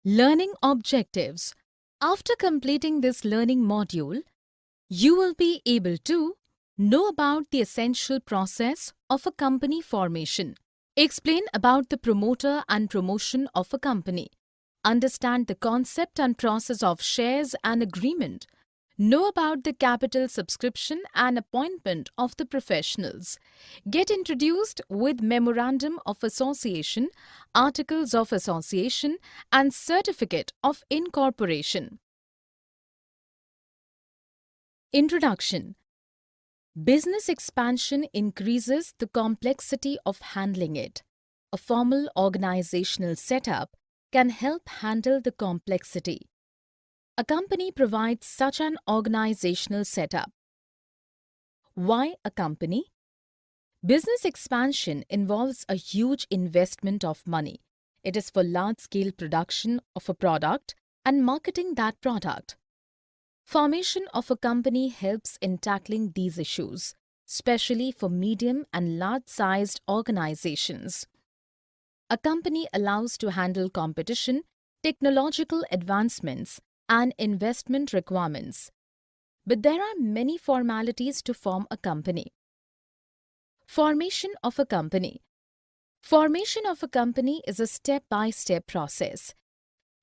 Learning objectives. After completing this learning module, you will be able to know about the essential process of a company formation, explain about the promoter and promotion of a company, understand the concept and process of shares and agreement, know about the capital subscription and appointment of the professionals, get introduced with Memorandum of Association, Articles of Association and Certificate of Incorporation. Introduction. Business expansion increases the complexity of handling it. A formal organizational setup can help handle the complexity. A company provides such an organizational setup. Why a company? Business expansion involves a huge investment of money. It is for large-scale production of a product and marketing that product. Formation of a company helps in tackling these issues, especially for medium and large-sized organizations. A company allows to handle competition, technological advancements, and investment requirements. But there are many formalities to form a company. Formation of a company. Formation of a company is a step-by-step process.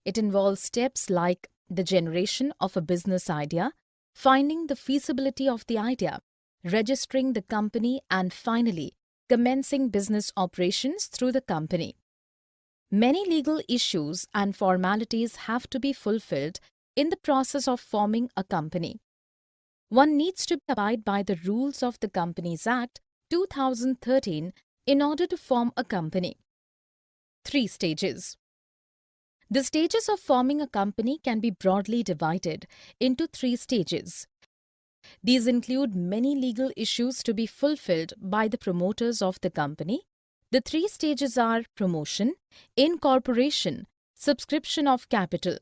It involves steps like the generation of a business idea, finding the feasibility of the idea, registering the company, and finally, commencing business operations through the company. Many legal issues and formalities have to be fulfilled in the process of forming a company. One needs to abide by the rules of the Companies Act 2013 in order to form a company. 3 stages. The stages of forming a company can be broadly divided into 3 stages. These include many legal issues to be fulfilled by the promoters of the company. The 3 stages are promotion, incorporation, subscription of capital.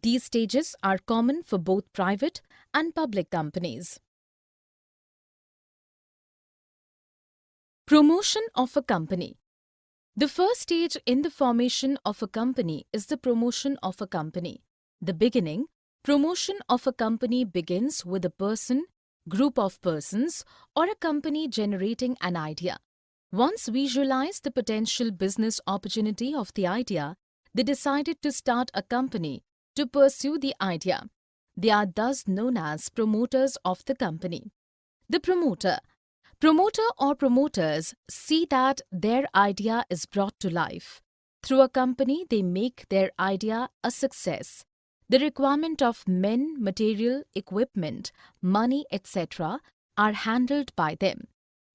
These stages are common for both private and public companies. Promotion of a company. The first stage in the formation of a company is the promotion of a company. The beginning, promotion of a company begins with a person, group of persons, or a company generating an idea. Once visualized the potential business opportunity of the idea, they decided to start a company to pursue the idea. They are thus known as promoters of the company. The promoter. Promoter or promoters see that their idea is brought to life. Through a company, they make their idea a success. The requirement of men, material, equipment, money, etc. are handled by them.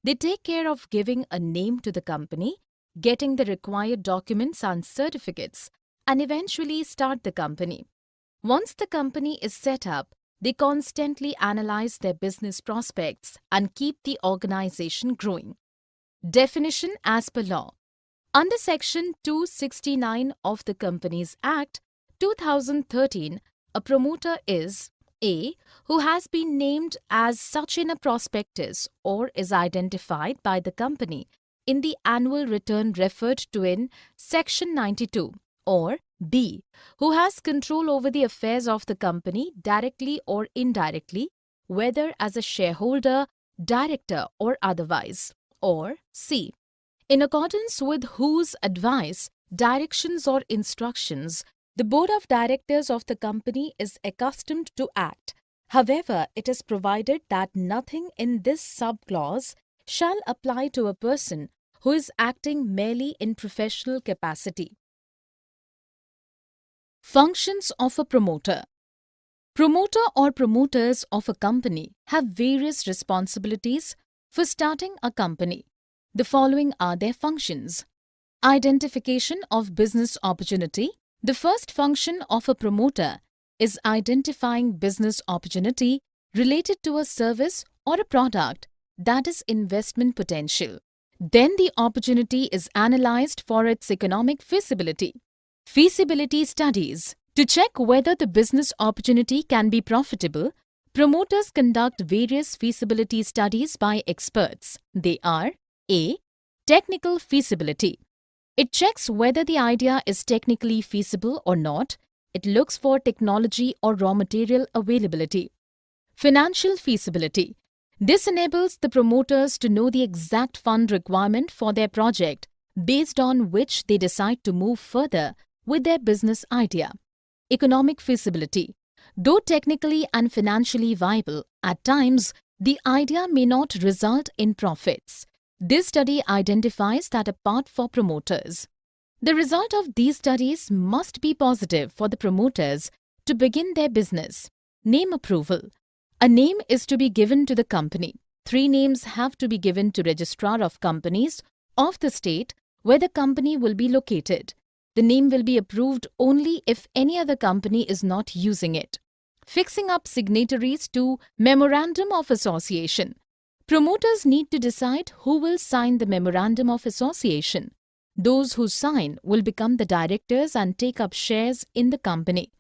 They take care of giving a name to the company, getting the required documents and certificates, and eventually start the company. Once the company is set up, they constantly analyze their business prospects and keep the organization growing. Definition as per law. Under Section 269 of the Companies Act 2013, a promoter is A. Who has been named as such in a prospectus or is identified by the company in the annual return referred to in Section 92, or B. Who has control over the affairs of the company directly or indirectly, whether as a shareholder, director or otherwise, or C. In accordance with whose advice, directions or instructions, the board of directors of the company is accustomed to act. However, it is provided that nothing in this sub-clause shall apply to a person who is acting merely in professional capacity. Functions of a promoter. Promoter or promoters of a company have various responsibilities for starting a company. The following are their functions. Identification of business opportunity. The first function of a promoter is identifying business opportunity related to a service or a product that is investment potential. Then the opportunity is analyzed for its economic feasibility. Feasibility studies. To check whether the business opportunity can be profitable, promoters conduct various feasibility studies by experts. They are A. Technical feasibility. It checks whether the idea is technically feasible or not. It looks for technology or raw material availability. Financial feasibility. This enables the promoters to know the exact fund requirement for their project, based on which they decide to move further with their business idea. Economic feasibility. Though technically and financially viable, at times the idea may not result in profits. This study identifies that a path for promoters. The result of these studies must be positive for the promoters to begin their business. Name approval. A name is to be given to the company. 3 names have to be given to Registrar of Companies of the state where the company will be located. The name will be approved only if any other company is not using it. Fixing up signatories to Memorandum of Association. Promoters need to decide who will sign the Memorandum of Association. Those who sign will become the directors and take up shares in the company.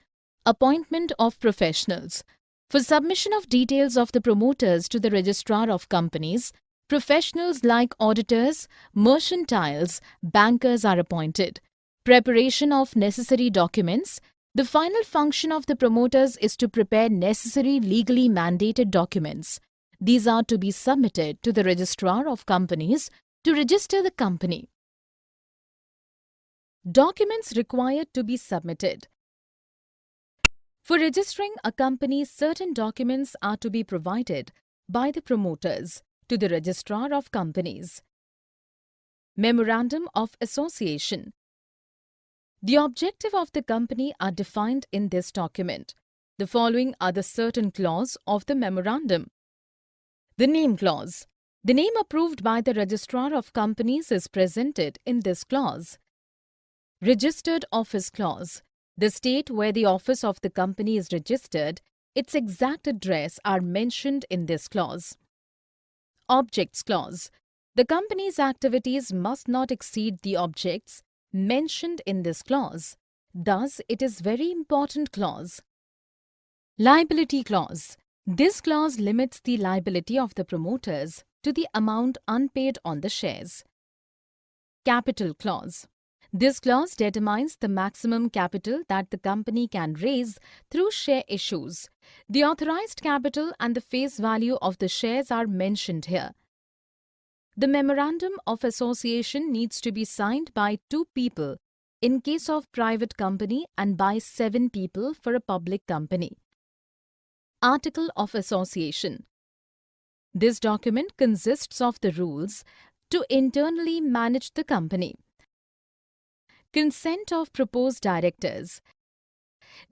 Appointment of professionals. For submission of details of the promoters to the Registrar of Companies, professionals like auditors, mercantiles, bankers are appointed. Preparation of necessary documents. The final function of the promoters is to prepare necessary legally mandated documents. These are to be submitted to the Registrar of Companies to register the company. Documents required to be submitted. For registering a company, certain documents are to be provided by the promoters to the Registrar of Companies. Memorandum of Association. The objective of the company are defined in this document. The following are the certain clause of the memorandum. The name clause. The name approved by the Registrar of Companies is presented in this clause. Registered Office Clause. The state where the office of the company is registered, its exact address are mentioned in this clause. Objects Clause. The company's activities must not exceed the objects mentioned in this clause. Thus, it is very important clause. Liability Clause. This clause limits the liability of the promoters to the amount unpaid on the shares. Capital Clause. This clause determines the maximum capital that the company can raise through share issues. The authorized capital and the face value of the shares are mentioned here. The Memorandum of Association needs to be signed by 2 people in case of private company and by 7 people for a public company. Article of Association. This document consists of the rules to internally manage the company. Consent of proposed directors.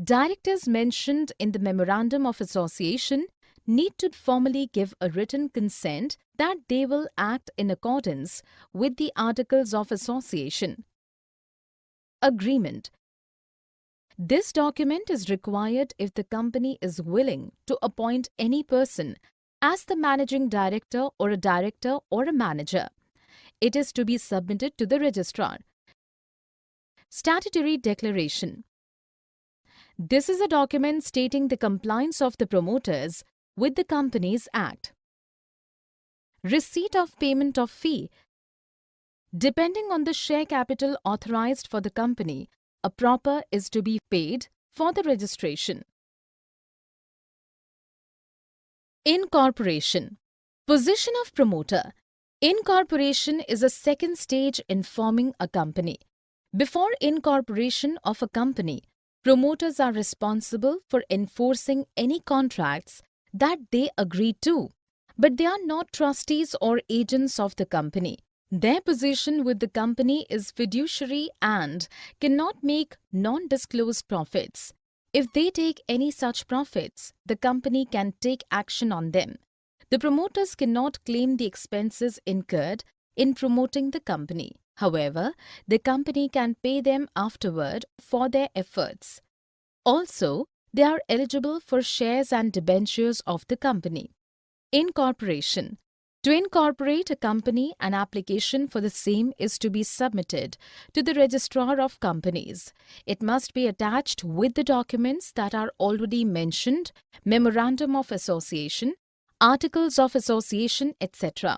Directors mentioned in the Memorandum of Association need to formally give a written consent that they will act in accordance with the Articles of Association. Agreement. This document is required if the company is willing to appoint any person as the managing director or a manager. It is to be submitted to the registrar. Statutory Declaration. This is a document stating the compliance of the promoters with the Companies Act. Receipt of payment of fee. Depending on the share capital authorized for the company, a proper is to be paid for the registration. Incorporation. Position of promoter. Incorporation is a second stage in forming a company. Before incorporation of a company, promoters are responsible for enforcing any contracts that they agree to, but they are not trustees or agents of the company. Their position with the company is fiduciary and cannot make non-disclosed profits. If they take any such profits, the company can take action on them. The promoters cannot claim the expenses incurred in promoting the company. However, the company can pay them afterward for their efforts. Also, they are eligible for shares and debentures of the company. Incorporation. To incorporate a company, an application for the same is to be submitted to the Registrar of Companies. It must be attached with the documents that are already mentioned, Memorandum of Association, Articles of Association, etc.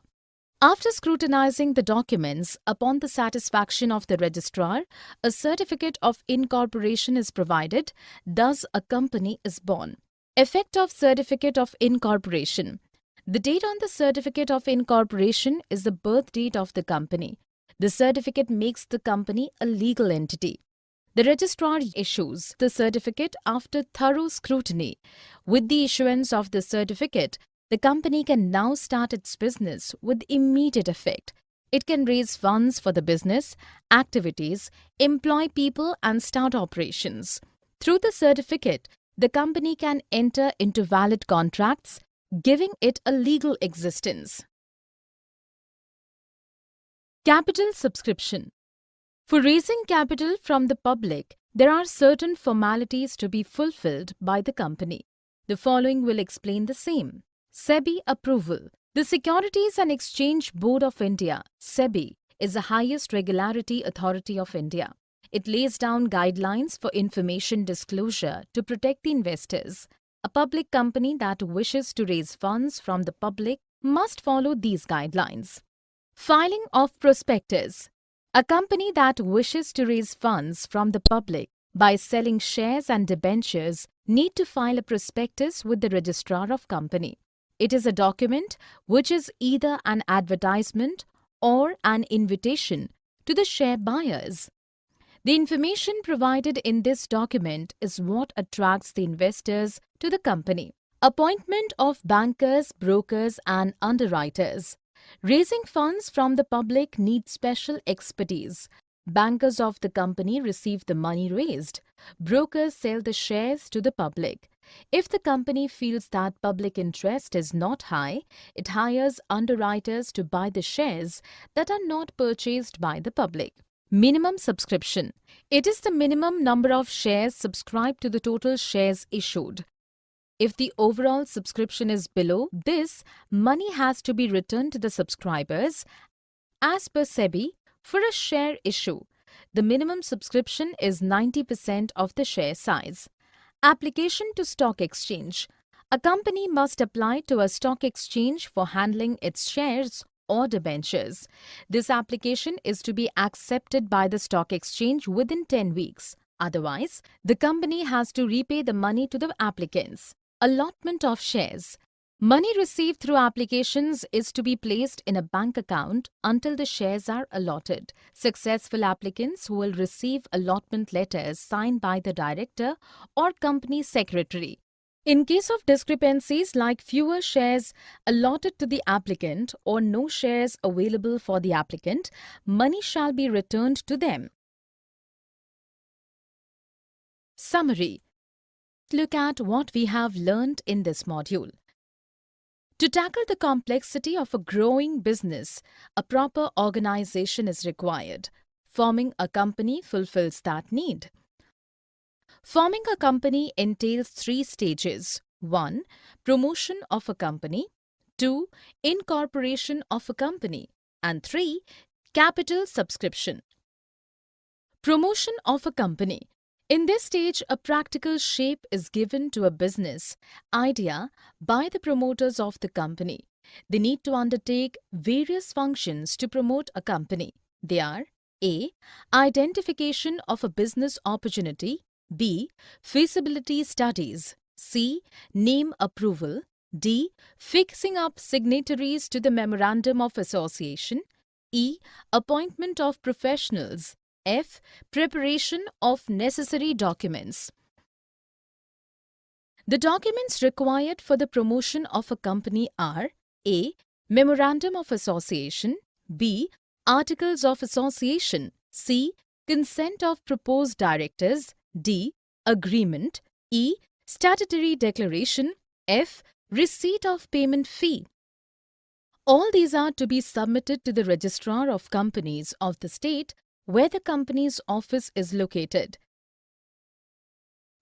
After scrutinizing the documents, upon the satisfaction of the registrar, a certificate of incorporation is provided, thus a company is born. Effect of Certificate of Incorporation. The date on the Certificate of Incorporation is the birth date of the company. The certificate makes the company a legal entity. The registrar issues the certificate after thorough scrutiny. With the issuance of the certificate, the company can now start its business with immediate effect. It can raise funds for the business activities, employ people and start operations. Through the certificate, the company can enter into valid contracts, giving it a legal existence. Capital subscription. For raising capital from the public, there are certain formalities to be fulfilled by the company. The following will explain the same. SEBI approval. The Securities and Exchange Board of India, SEBI, is the highest regulatory authority of India. It lays down guidelines for information disclosure to protect the investors. A public company that wishes to raise funds from the public must follow these guidelines. Filing of prospectus. A company that wishes to raise funds from the public by selling shares and debentures need to file a prospectus with the registrar of company. It is a document which is either an advertisement or an invitation to the share buyers. The information provided in this document is what attracts the investors to the company. Appointment of bankers, brokers and underwriters. Raising funds from the public needs special expertise. Bankers of the company receive the money raised. Brokers sell the shares to the public. If the company feels that public interest is not high, it hires underwriters to buy the shares that are not purchased by the public. Minimum subscription. It is the minimum number of shares subscribed to the total shares issued. If the overall subscription is below this, money has to be returned to the subscribers. As per SEBI, for a share issue, the minimum subscription is 90% of the share size. Application to stock exchange. A company must apply to a stock exchange for handling its shares or debentures. This application is to be accepted by the stock exchange within 10 weeks. Otherwise, the company has to repay the money to the applicants. Allotment of shares. Money received through applications is to be placed in a bank account until the shares are allotted. Successful applicants will receive allotment letters signed by the director or company secretary. In case of discrepancies like fewer shares allotted to the applicant or no shares available for the applicant, money shall be returned to them. Summary. Look at what we have learned in this module. To tackle the complexity of a growing business, a proper organization is required. Forming a company fulfills that need. Forming a company entails 3 stages. 1. Promotion of a company. 2. Incorporation of a company. And 3. Capital subscription. Promotion of a company. In this stage, a practical shape is given to a business idea by the promoters of the company. They need to undertake various functions to promote a company. They are A. Identification of a business opportunity. B. Feasibility studies. C. Name approval. D. Fixing up signatories to the Memorandum of Association. E. Appointment of professionals. F. Preparation of necessary documents. The documents required for the promotion of a company are A. Memorandum of Association. B. Articles of Association. C. Consent of proposed directors. D. Agreement. E. Statutory declaration. F. Receipt of payment fee. All these are to be submitted to the Registrar of Companies of the state where the company's office is located.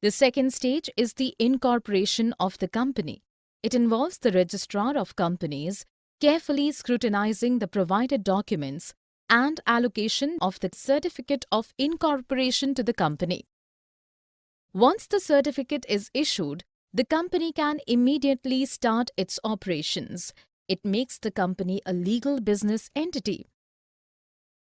The second stage is the incorporation of the company. It involves the Registrar of Companies carefully scrutinizing the provided documents and allocation of the certificate of incorporation to the company. Once the certificate is issued, the company can immediately start its operations. It makes the company a legal business entity.